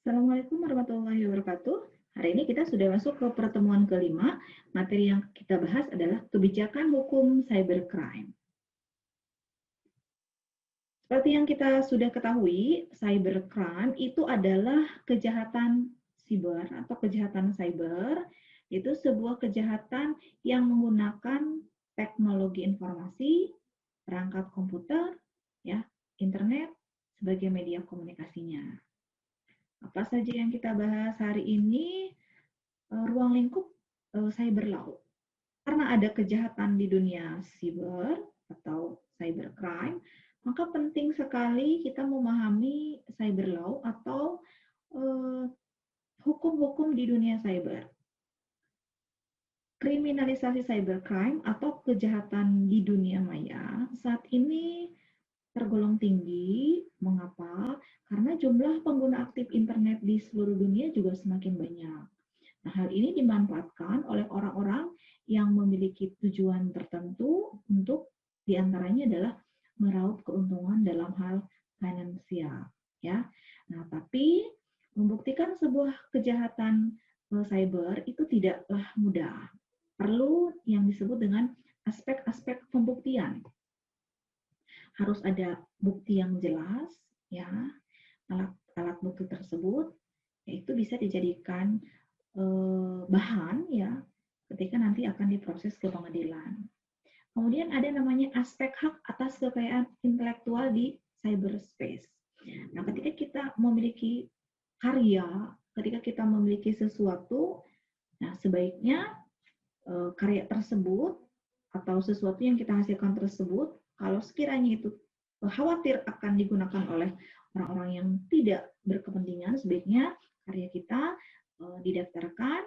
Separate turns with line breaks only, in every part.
Assalamualaikum warahmatullahi wabarakatuh. Hari ini kita sudah masuk ke pertemuan kelima. Materi yang kita bahas adalah kebijakan hukum cybercrime. Seperti yang kita sudah ketahui, cybercrime itu adalah kejahatan siber atau kejahatan cyber. Itu sebuah kejahatan yang menggunakan teknologi informasi, perangkat komputer, ya, internet sebagai media komunikasinya. Apa saja yang kita bahas hari ini? Ruang lingkup cyber law. Karena ada kejahatan di dunia siber atau cybercrime, maka penting sekali kita memahami cyber law atau hukum-hukum di dunia cyber. Kriminalisasi cybercrime atau kejahatan di dunia maya saat ini tergolong tinggi. Mengapa? Karena jumlah pengguna aktif internet di seluruh dunia juga semakin banyak. Nah, hal ini dimanfaatkan oleh orang-orang yang memiliki tujuan tertentu untuk diantaranya adalah meraup keuntungan dalam hal finansial, ya. Nah, tapi membuktikan sebuah kejahatan cyber itu tidaklah mudah. Perlu yang disebut dengan aspek-aspek pembuktian. Harus ada bukti yang jelas, ya. Alat bukti tersebut yaitu bisa dijadikan bahan ya ketika nanti akan diproses ke pengadilan. Kemudian ada namanya aspek hak atas kekayaan intelektual di cyberspace. Nah, ketika kita memiliki karya, ketika kita memiliki sesuatu, nah sebaiknya karya tersebut atau sesuatu yang kita hasilkan tersebut, kalau sekiranya itu khawatir akan digunakan oleh orang-orang yang tidak berkepentingan, sebaiknya karya kita didaftarkan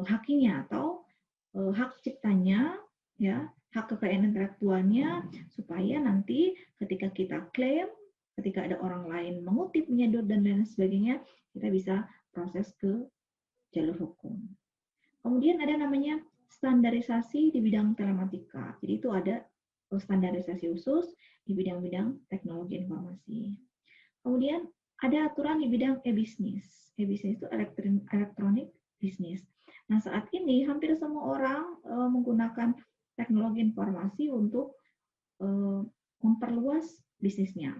hakinya atau hak ciptanya, ya, hak kekayaan intelektualnya, supaya nanti ketika kita klaim, ketika ada orang lain mengutip, menyedot dan lain sebagainya, kita bisa proses ke jalur hukum. Kemudian ada namanya standarisasi di bidang telematika. Jadi itu ada standarisasi khusus di bidang-bidang teknologi informasi. Kemudian ada aturan di bidang e-business. E-business itu electronic business. Nah, saat ini hampir semua orang menggunakan teknologi informasi untuk memperluas bisnisnya.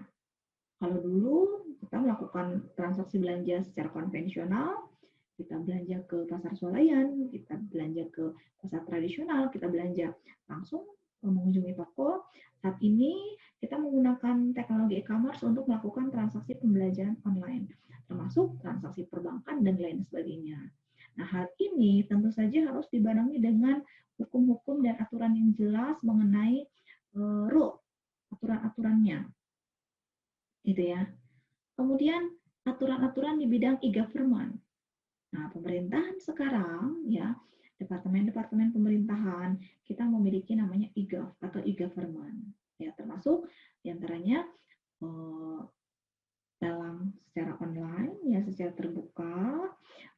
Kalau dulu kita melakukan transaksi belanja secara konvensional, kita belanja ke pasar swalayan, kita belanja ke pasar tradisional, kita belanja langsung mengunjungi toko. Saat ini kita menggunakan teknologi e-commerce untuk melakukan transaksi pembelanjaan online, termasuk transaksi perbankan dan lain sebagainya. Nah, hal ini tentu saja harus dibarengi dengan hukum-hukum dan aturan yang jelas mengenai rule, aturan-aturannya, gitu ya. Kemudian aturan-aturan di bidang e-government. Nah, pemerintahan sekarang ya, departemen-departemen pemerintahan kita memiliki namanya e-gov atau e-government. Ya, termasuk diantaranya dalam secara online ya, secara terbuka,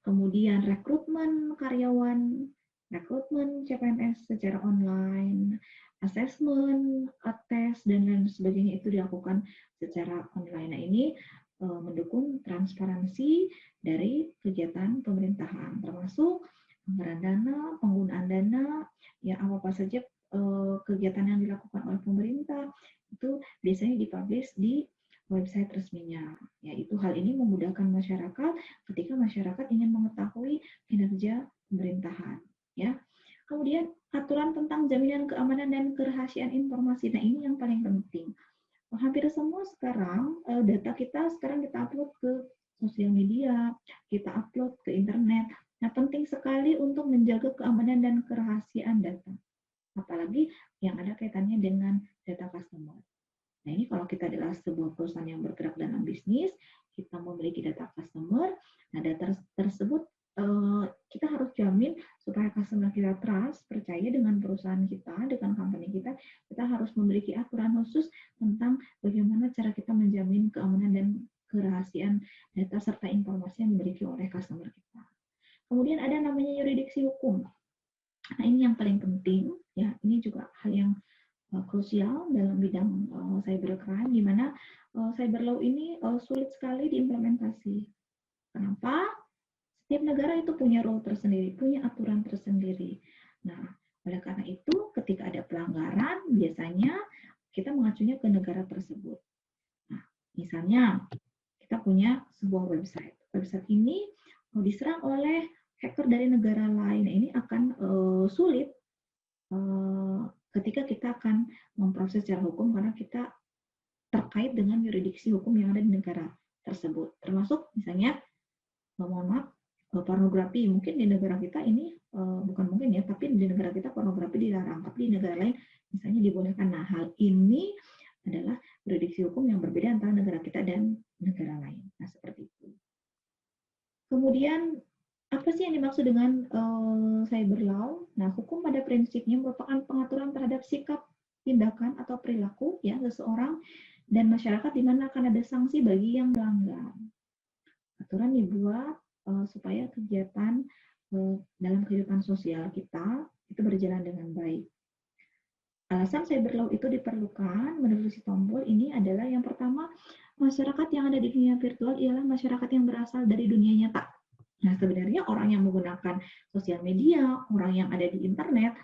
kemudian rekrutmen karyawan, rekrutmen CPNS secara online, asesmen, tes dan lain sebagainya itu dilakukan secara online. Nah, ini mendukung transparansi dari kegiatan pemerintahan, termasuk anggaran dana, penggunaan dana, ya apa saja kegiatan yang dilakukan oleh pemerintah itu biasanya dipublish di website resminya. Yaitu hal ini memudahkan masyarakat ketika masyarakat ingin mengetahui kinerja pemerintahan. Ya. Kemudian aturan tentang jaminan keamanan dan kerahasiaan informasi. Nah, ini yang paling penting. Hampir semua sekarang data kita sekarang kita upload ke sosial media, kita upload ke internet. Nah, penting sekali untuk menjaga keamanan dan kerahasiaan data. Apalagi yang ada kaitannya dengan data customer. Nah, ini kalau kita adalah sebuah perusahaan yang bergerak dalam bisnis, kita memiliki data customer, nah data tersebut kita harus jamin supaya customer kita trust, percaya dengan perusahaan kita, dengan company kita, kita harus memiliki aturan khusus tentang bagaimana cara kita menjamin keamanan dan kerahasiaan data serta informasi yang dimiliki oleh customer kita. Kemudian ada namanya yurisdiksi hukum. Nah, ini yang paling penting, ya. Ini juga hal yang krusial dalam bidang cybercrime, di mana cyber law ini sulit sekali diimplementasi. Kenapa? Setiap negara itu punya rule tersendiri, punya aturan tersendiri. Nah, oleh karena itu ketika ada pelanggaran, biasanya kita mengacunya ke negara tersebut. Nah, misalnya kita punya sebuah website. Website ini diserang oleh hacker dari negara lain. Ini akan sulit ketika kita akan memproses secara hukum karena kita terkait dengan yurisdiksi hukum yang ada di negara tersebut. Termasuk misalnya, mohon maaf, pornografi. Mungkin di negara kita ini, bukan mungkin ya, tapi di negara kita pornografi dilarang, tapi di negara lain misalnya dibolehkan. Nah, hal ini adalah yurisdiksi hukum yang berbeda antara negara kita dan negara lain. Nah, seperti itu. Kemudian, apa sih yang dimaksud dengan cyber law? Nah, hukum pada prinsipnya merupakan pengaturan terhadap sikap, tindakan, atau perilaku ya seseorang dan masyarakat di mana akan ada sanksi bagi yang melanggar. Aturan dibuat supaya kegiatan dalam kehidupan sosial kita itu berjalan dengan baik. Alasan cyber law itu diperlukan menurut si Tombol ini adalah yang pertama, masyarakat yang ada di dunia virtual ialah masyarakat yang berasal dari dunia nyata. Nah, sebenarnya orang yang menggunakan sosial media, orang yang ada di internet,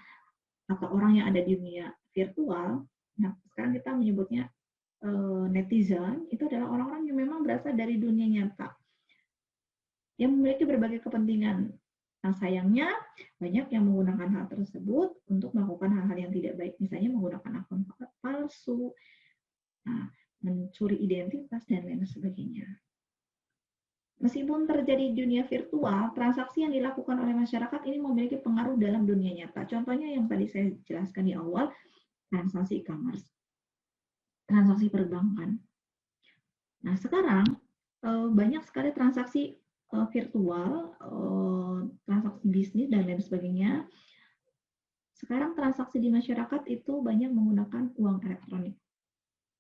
atau orang yang ada di dunia virtual, nah sekarang kita menyebutnya netizen, itu adalah orang-orang yang memang berasal dari dunia nyata, yang memiliki berbagai kepentingan. Nah, sayangnya banyak yang menggunakan hal tersebut untuk melakukan hal-hal yang tidak baik, misalnya menggunakan akun palsu, nah, mencuri identitas, dan lain sebagainya. Meskipun terjadi di dunia virtual, transaksi yang dilakukan oleh masyarakat ini memiliki pengaruh dalam dunia nyata. Contohnya yang tadi saya jelaskan di awal, transaksi e-commerce, transaksi perbankan. Nah, sekarang banyak sekali transaksi virtual, transaksi bisnis, dan lain sebagainya. Sekarang transaksi di masyarakat itu banyak menggunakan uang elektronik.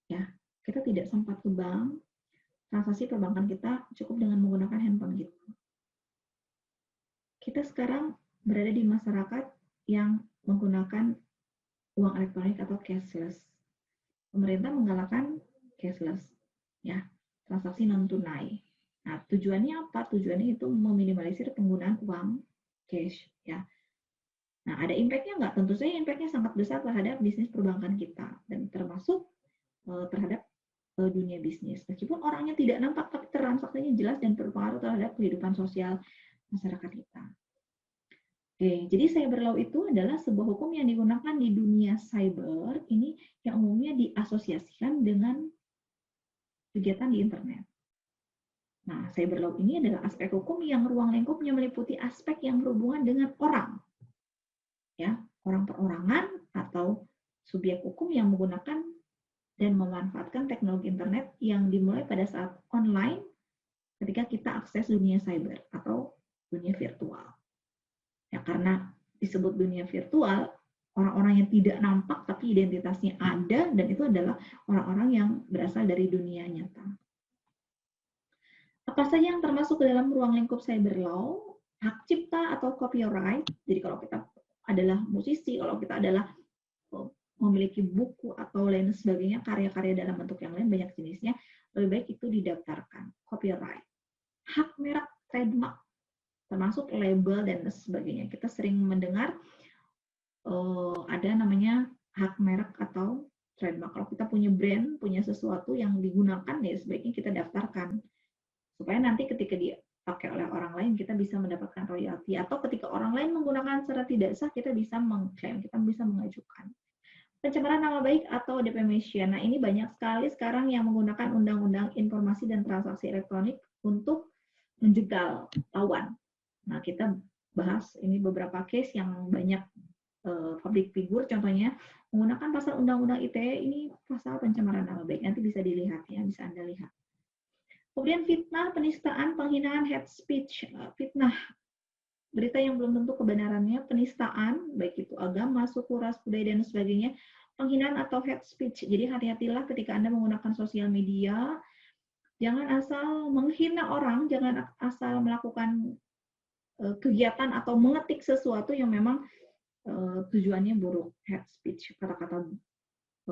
Ya, kita tidak sempat ke bank, transaksi perbankan kita cukup dengan menggunakan handphone kita. Kita sekarang berada di masyarakat yang menggunakan uang elektronik atau cashless. Pemerintah menggalakkan cashless, ya, transaksi non tunai. Nah, tujuannya apa? Tujuannya itu meminimalisir penggunaan uang cash, ya. Nah, ada impact-nya nggak? Tentu saja impact-nya sangat besar terhadap bisnis perbankan kita dan termasuk terhadap dunia bisnis. Meskipun orangnya tidak nampak, tapi transaksinya jelas dan berpengaruh terhadap kehidupan sosial masyarakat kita. Oke, jadi cyber law itu adalah sebuah hukum yang digunakan di dunia cyber ini yang umumnya diasosiasikan dengan kegiatan di internet. Nah, cyber law ini adalah aspek hukum yang ruang lingkupnya meliputi aspek yang berhubungan dengan orang, ya, orang perorangan atau subjek hukum yang menggunakan dan memanfaatkan teknologi internet yang dimulai pada saat online ketika kita akses dunia cyber atau dunia virtual. Ya, karena disebut dunia virtual, orang-orang yang tidak nampak tapi identitasnya ada, dan itu adalah orang-orang yang berasal dari dunia nyata. Apa saja yang termasuk ke dalam ruang lingkup cyber law? Hak cipta atau copyright. Jadi kalau kita adalah musisi, kalau kita adalah memiliki buku atau lain sebagainya, karya-karya dalam bentuk yang lain, banyak jenisnya, lebih baik itu didaftarkan. Copyright. Hak merek, trademark, termasuk label dan sebagainya. Kita sering mendengar ada namanya hak merek atau trademark. Kalau kita punya brand, punya sesuatu yang digunakan, ya sebaiknya kita daftarkan. Supaya nanti ketika dipakai oleh orang lain, kita bisa mendapatkan royalti. Atau ketika orang lain menggunakan secara tidak sah, kita bisa mengklaim, kita bisa mengajukan. Pencemaran nama baik atau defamation. Nah, ini banyak sekali sekarang yang menggunakan Undang-Undang Informasi dan Transaksi Elektronik untuk menjegal lawan. Nah, kita bahas ini beberapa case yang banyak public figure, contohnya menggunakan pasal Undang-Undang ITE, ini pasal pencemaran nama baik. Nanti bisa dilihat ya, bisa Anda lihat. Kemudian fitnah, penistaan, penghinaan, hate speech. Fitnah, berita yang belum tentu kebenarannya, penistaan, baik itu agama, suku, ras, budaya, dan sebagainya, penghinaan atau hate speech. Jadi hati-hatilah ketika Anda menggunakan sosial media, jangan asal menghina orang, jangan asal melakukan kegiatan atau mengetik sesuatu yang memang tujuannya buruk. Hate speech, kata-kata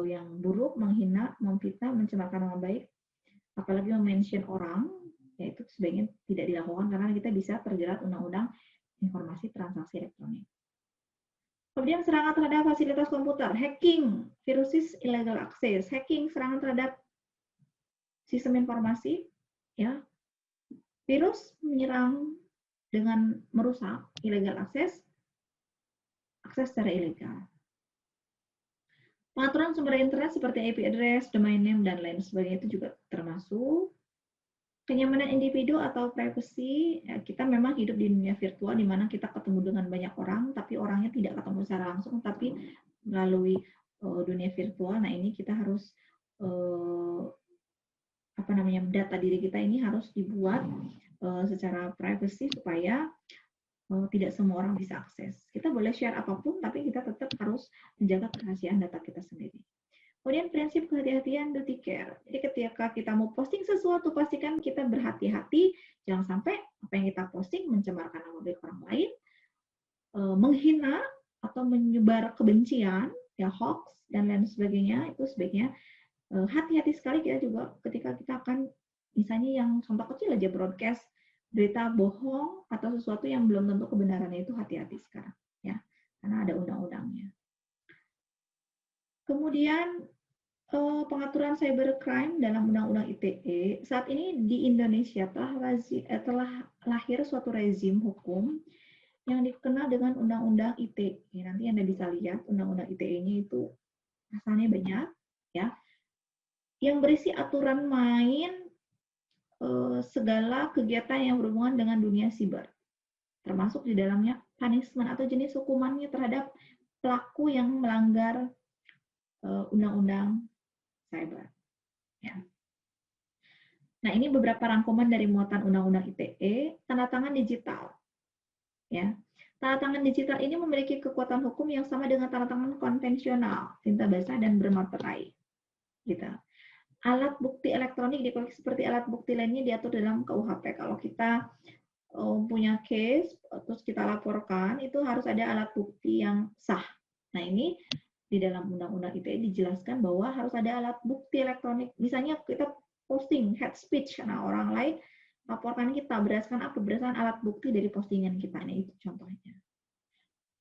yang buruk, menghina, memfitnah, mencemarkan nama baik, apalagi mention orang, ya itu sebaiknya tidak dilakukan karena kita bisa terjerat Undang-Undang Informasi Transaksi Elektronik. Kemudian serangan terhadap fasilitas komputer, hacking, viruses illegal access, hacking, serangan terhadap sistem informasi, ya, virus menyerang dengan merusak illegal access secara ilegal. Pengaturan sumber internet seperti IP address, domain name, dan lain sebagainya itu juga termasuk. Kenyamanan individu atau privacy, ya, kita memang hidup di dunia virtual di mana kita ketemu dengan banyak orang, tapi orangnya tidak ketemu secara langsung, tapi melalui dunia virtual. Nah ini kita harus data diri kita ini harus dibuat secara privacy supaya tidak semua orang bisa akses. Kita boleh share apapun, tapi kita tetap harus menjaga kerahasiaan data kita sendiri. Kemudian prinsip kehati-hatian, duty care. Jadi ketika kita mau posting sesuatu, pastikan kita berhati-hati, jangan sampai apa yang kita posting mencemarkan nama baik orang lain, menghina atau menyebar kebencian, ya hoax dan lain sebagainya. Itu sebaiknya hati-hati sekali kita juga ketika kita akan, misalnya yang contoh kecil aja broadcast berita bohong atau sesuatu yang belum tentu kebenarannya, itu hati-hati sekarang, ya, karena ada undang-undangnya. Kemudian pengaturan cybercrime dalam Undang-Undang ITE. Saat ini di Indonesia telah lahir suatu rezim hukum yang dikenal dengan Undang-Undang ITE. Nanti Anda bisa lihat Undang-Undang ITE-nya itu pasalnya banyak, ya, yang berisi aturan main segala kegiatan yang berhubungan dengan dunia siber, termasuk di dalamnya punishment atau jenis hukumannya terhadap pelaku yang melanggar undang-undang cyber. Ya. Nah, ini beberapa rangkuman dari muatan Undang-Undang ITE, tanda tangan digital. Ya. Tanda tangan digital ini memiliki kekuatan hukum yang sama dengan tanda tangan konvensional, tinta basah dan bermaterai. Gitu. Alat bukti elektronik seperti alat bukti lainnya diatur dalam KUHP. Kalau kita punya case, terus kita laporkan, itu harus ada alat bukti yang sah. Nah ini di dalam Undang-Undang ITE dijelaskan bahwa harus ada alat bukti elektronik. Misalnya kita posting hate speech karena orang lain, laporkan kita berdasarkan apa? Berdasarkan alat bukti dari postingan kita. Nah itu contohnya.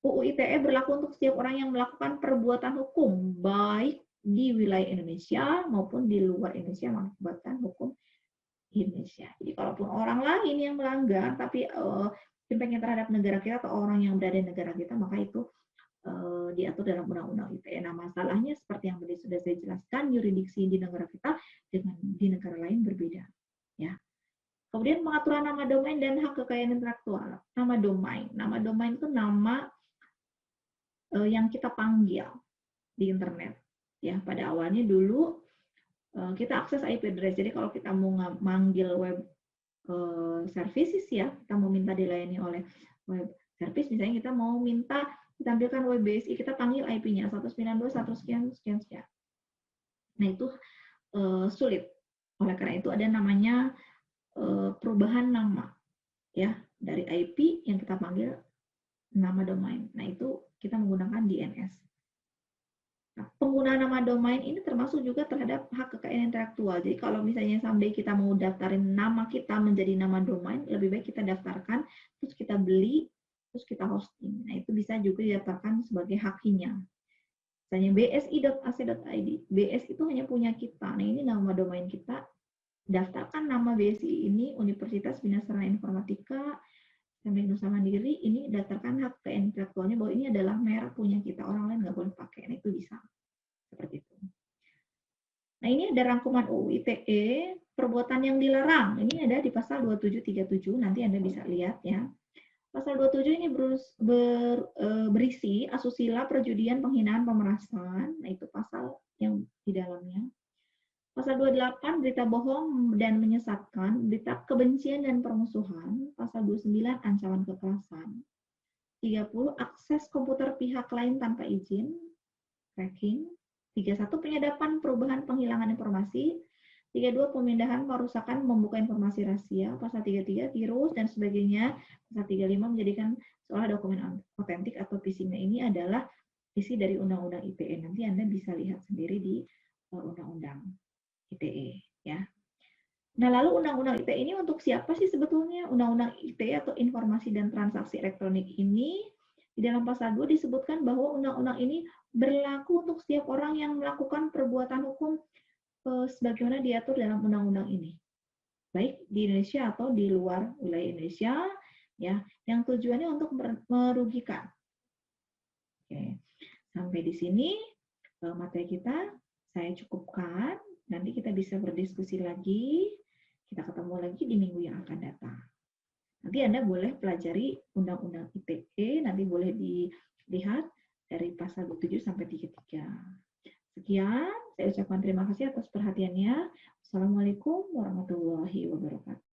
UU ITE berlaku untuk setiap orang yang melakukan perbuatan hukum, baik di wilayah Indonesia maupun di luar Indonesia mengakibatkan hukum Indonesia. Jadi kalaupun orang lain yang melanggar tapi impactnya terhadap negara kita atau orang yang berada di negara kita, maka itu diatur dalam Undang-Undang ITE. Nah, masalahnya seperti yang tadi sudah saya jelaskan, yurisdiksi di negara kita dengan di negara lain berbeda. Ya. Kemudian pengaturan nama domain dan hak kekayaan intelektual. Nama domain itu nama yang kita panggil di internet. Ya, pada awalnya dulu kita akses IP address. Jadi kalau kita mau manggil web services, ya, kita mau minta dilayani oleh web service, misalnya kita mau minta ditampilkan web BSI, kita panggil IP-nya 192.1 sekian sekian sekian. Nah itu sulit. Oleh karena itu ada namanya perubahan nama, ya, dari IP yang kita panggil nama domain. Nah itu kita menggunakan DNS. Nah, penggunaan nama domain ini termasuk juga terhadap hak kekayaan intelektual. Jadi kalau misalnya someday kita mau daftarin nama kita menjadi nama domain, lebih baik kita daftarkan, terus kita beli, terus kita hosting. Nah itu bisa juga didaftarkan sebagai hakinya. Misalnya bsi.ac.id, BS itu hanya punya kita. Nah ini nama domain kita, daftarkan nama BSI ini Universitas Bina Sarana Informatika Teknik Nusa Mandiri, ini daftarkan hak kekayaan intelektualnya bahwa ini adalah merek punya kita, orang lain nggak boleh pakai. Nah, itu bisa seperti itu. Nah ini ada rangkuman UU ITE, perbuatan yang dilarang. Ini ada di pasal 2737, nanti Anda bisa lihat, ya. Pasal 27 ini berisi asusila, perjudian, penghinaan, pemerasan. Nah itu pasal yang di dalamnya. Pasal 28, berita bohong dan menyesatkan, berita kebencian dan permusuhan. Pasal 29, ancaman kekerasan. 30, akses komputer pihak lain tanpa izin, tracking. 31, penyadapan, perubahan, penghilangan informasi. 32, pemindahan, perusakan, membuka informasi rahasia. Pasal 33, virus dan sebagainya. Pasal 35, menjadikan seolah dokumen otentik atau phishing. Ini adalah isi dari Undang-Undang ITE. Nanti Anda bisa lihat sendiri di Undang-Undang ITE, ya. Nah, lalu Undang-Undang ITE ini untuk siapa sih sebetulnya? Undang-Undang ITE atau Informasi dan Transaksi Elektronik ini di dalam pasal 2 disebutkan bahwa undang-undang ini berlaku untuk setiap orang yang melakukan perbuatan hukum sebagaimana diatur dalam undang-undang ini, baik di Indonesia atau di luar wilayah Indonesia, ya, yang tujuannya untuk merugikan. Oke, sampai di sini materi kita saya cukupkan. Nanti kita bisa berdiskusi lagi. Kita ketemu lagi di minggu yang akan datang. Nanti Anda boleh pelajari Undang-Undang ITE, nanti boleh dilihat dari pasal 27 sampai 33. Sekian, saya ucapkan terima kasih atas perhatiannya. Assalamualaikum warahmatullahi wabarakatuh.